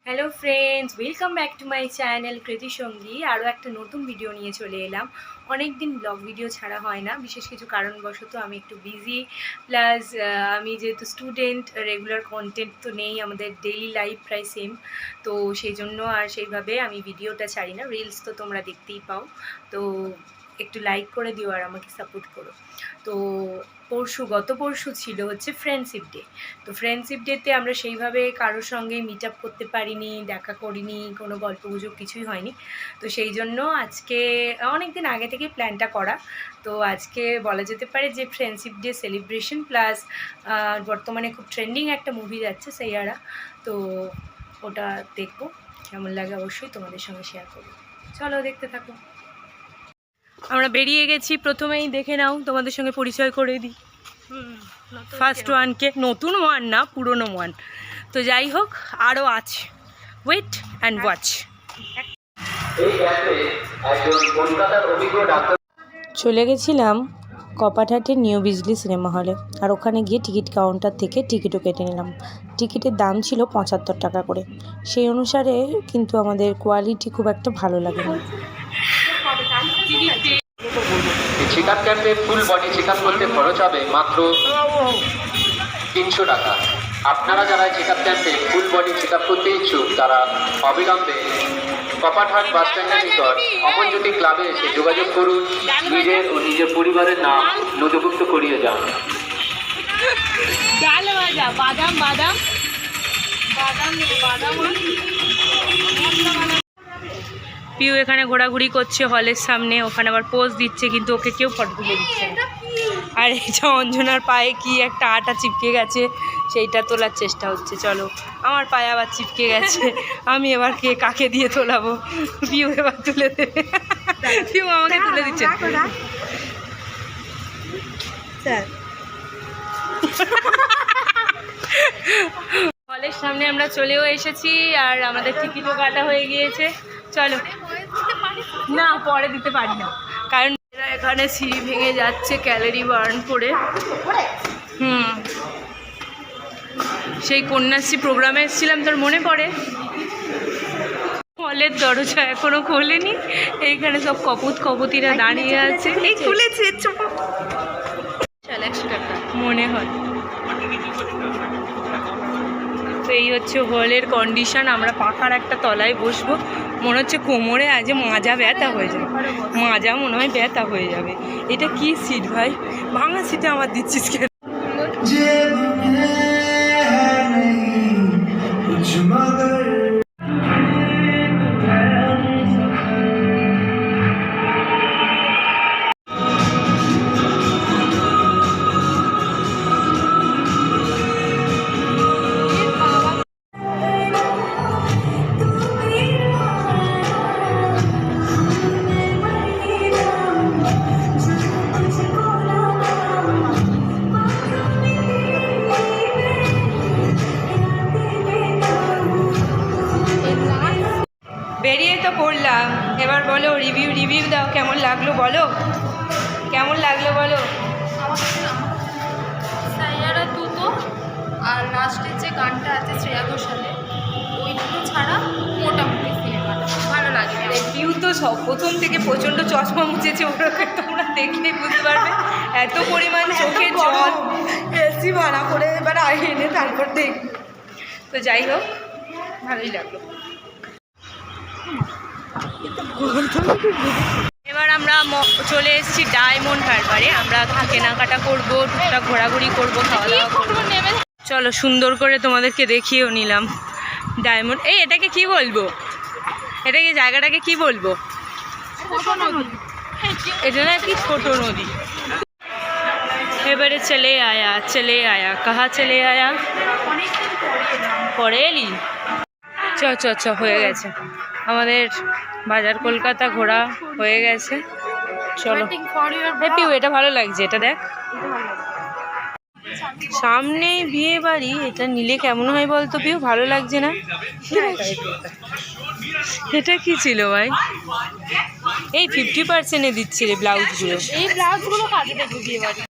Hello friends, welcome back to my channel কৃতি সঙ্গী। আরও একটা নতুন ভিডিও নিয়ে চলে এলাম। অনেক দিন ব্লগ ভিডিও ছাড়া হয় না, বিশেষ কিছু কারণবশত আমি একটু বিজি, প্লাস আমি যেহেতু স্টুডেন্ট, রেগুলার কন্টেন্ট তো নেই, আমাদের ডেইলি লাইফ প্রায় সেম, তো সেই জন্য আর সেইভাবে আমি ভিডিওটা ছাড়ি না। রিলস তো তোমরা দেখতেই পাও, তো একটু লাইক করে দিও আর আমাকে সাপোর্ট করো। তো গত পরশু ছিল হচ্ছে ফ্রেন্ডশিপ ডে। তো ফ্রেন্ডশিপ ডেতে আমরা সেইভাবে কারোর সঙ্গে মিট আপ করতে পারিনি, দেখা করিনি, কোনো গল্পগুজব কিছুই হয়নি। তো সেই জন্য আজকে অনেক দিন আগে থেকে প্ল্যানটা করা। তো আজকে বলা যেতে পারে যে ফ্রেন্ডশিপ ডে সেলিব্রেশন প্লাস বর্তমানে খুব ট্রেন্ডিং একটা মুভি যাচ্ছে সাইয়ারা, তো ওটা দেখবো। কেমন লাগে অবশ্যই তোমাদের সঙ্গে শেয়ার করবো। চলো দেখতে থাকো। আমরা বেরিয়ে গেছি, প্রথমেই দেখে নাও, তোমাদের সঙ্গে পরিচয় করে দিই। ফার্স্ট ওয়ানকে, নতুন ওয়ান না, পুরনো ওয়ান। তো যাই হোক, আরও আছে, ওয়েট অ্যান্ড ওয়াচ। চলে গেছিলাম কপারহাটের নিউ বিজলি সিনেমা হলে, আর ওখানে গিয়ে টিকিট কাউন্টার থেকে টিকিটও কেটে নিলাম। টিকিটের দাম ছিল 75 টাকা করে। সেই অনুসারে কিন্তু আমাদের কোয়ালিটি খুব একটা ভালো লাগে না। চেকআপ ক্যাম্পে ফুল বডি চেকআপ করতে খরচ হবে মাত্র 300 টাকা। আপনারা যারা চেকআপ ক্যাম্পে ফুল বডি চেকআপ করতে ইচ্ছুক তারা অবিলম্বে কপারহাট বাস স্ট্যান্ডের নিকট অমনজ্যোতি ক্লাবে এসে যোগাযোগ করুন। নিজের ও নিজের পরিবারের নাম নথিভুক্ত করিয়ে যান। বাদাম বাদাম বাদাম বাদাম। পিউ এখানে ঘোরাঘুরি করছে হলের সামনে, ওখানে আবার পোজ দিচ্ছে, কিন্তু ওকে কেউ ফটো তুলে দিচ্ছে না। আর এই যে অঞ্জনার পায়ে কি একটা আটা চিপকে গেছে, সেইটা তোলার চেষ্টা হচ্ছে। চলো, আমার পায়ে আবার চিপকে গেছে, আমি এবার কাকে দিয়ে তোলাবো? পিউ এবার তুলে দেবে। পিউ আমাকে তুলে দিচ্ছে। হলের সামনে আমরা চলেও এসেছি, আর আমাদের টিকিটও কাটা হয়ে গিয়েছে। চলো, না পরে দিতে পারি না, কারণ এখানে সিঁড়ি ভেঙে যাচ্ছে ক্যালোরি বার্ন করে। সেই কন্যাশ্রী প্রোগ্রামে এসেছিলাম, তোর মনে পড়ে? হলের দরজা এখনো খোলেনি, এইখানে সব কপতিরা দাঁড়িয়ে আছে। এই খুলেছে, চল 100 টাকা মনে হয়। তো এই হচ্ছে হলের কন্ডিশন। আমরা পাখার একটা তলায় বসবো, মনে হচ্ছে কোমরে আজ মাজা ব্যথা হয়ে যাবে, মাজা মনে হয় ব্যথা হয়ে যাবে। এটা কি সিট ভাই, ভাঙা সিটে আমার দিচ্ছিস কেন? বেরিয়ে তো পড়লাম, এবার বলো রিভিউ দাও, কেমন লাগলো বলো, কেমন লাগলো বলো। সাইয়ারা দুটো আর লাস্টের যে গানটা আছে শ্রেয়া ঘোষালের, ওই দুটো ছাড়া মোটামুটি সিনেমাটা ভালো লাগে। পিউ তো সব প্রথম থেকে প্রচণ্ড চশমা মুছেছে, ওটাকে তোমরা দেখলে বুঝতে পারবে, এত পরিমাণ চোখে জল, এসি ভাড়া করে এবার এনে তারপর দেখ। তো যাই হোক, ভালোই লাগলো। এবার আমরা চলে এসেছি ডায়মন্ড হারবারে। আমরা কেনাকাটা করবো, টুকটাক ঘোরাঘুরি করবো, খাওয়া দাওয়া করবো। চলো, সুন্দর করে তোমাদেরকে দেখিয়েও নিলাম ডায়মন্ড। এই এটাকে কি বলবো, এটাকে জায়গাটাকে কি বলবো? এটা না কি ছোট নদী। এবারে চলে আয়া কাহা চলে আয়া, পরে এলি। চ হয়ে গেছে আমাদের বাজার কলকাতা ঘোরা হয়ে গেছে। চলো, পিউ এটা ভালো লাগছে, এটা দেখ, সামনেই বিয়ে বাড়ি। এটা নিলে কেমন হয় বলতো পিউ, ভালো লাগছে না? এটা কি ছিল ভাই? এই 50% দিচ্ছে রে ব্লাউজগুলো, এই ব্লাউজগুলো কাজে দেবে বিয়ে বাড়ি।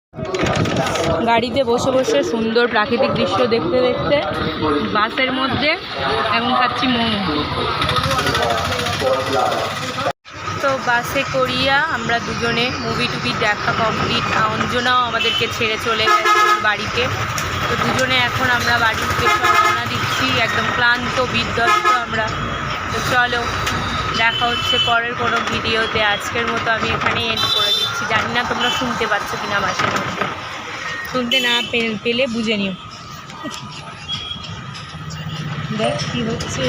গাড়িতে বসে বসে সুন্দর প্রাকৃতিক দৃশ্য দেখতে দেখতে বাসের মধ্যে এখন খাচ্ছি মোমো। তো বাসে করিয়া আমরা দুজনে মুভি টুভি দেখা কমপ্লিট। অঞ্জনাও আমাদেরকে ছেড়ে চলে গেছে বাড়িতে। তো দুজনে এখন আমরা বাড়ির উদ্দেশ্যে রওনা দিচ্ছি, একদম ক্লান্ত বিধ্বস্ত আমরা। তো চলো দেখা হচ্ছে পরের কোনো ভিডিওতে। আজকের মতো আমি এখানেই এন্ড করে দিচ্ছি। জানি না তোমরা শুনতে পাচ্ছ কিনা বাসের মধ্যে, শুনতে না পেলে বুঝে নিও। দেখ কী হচ্ছে।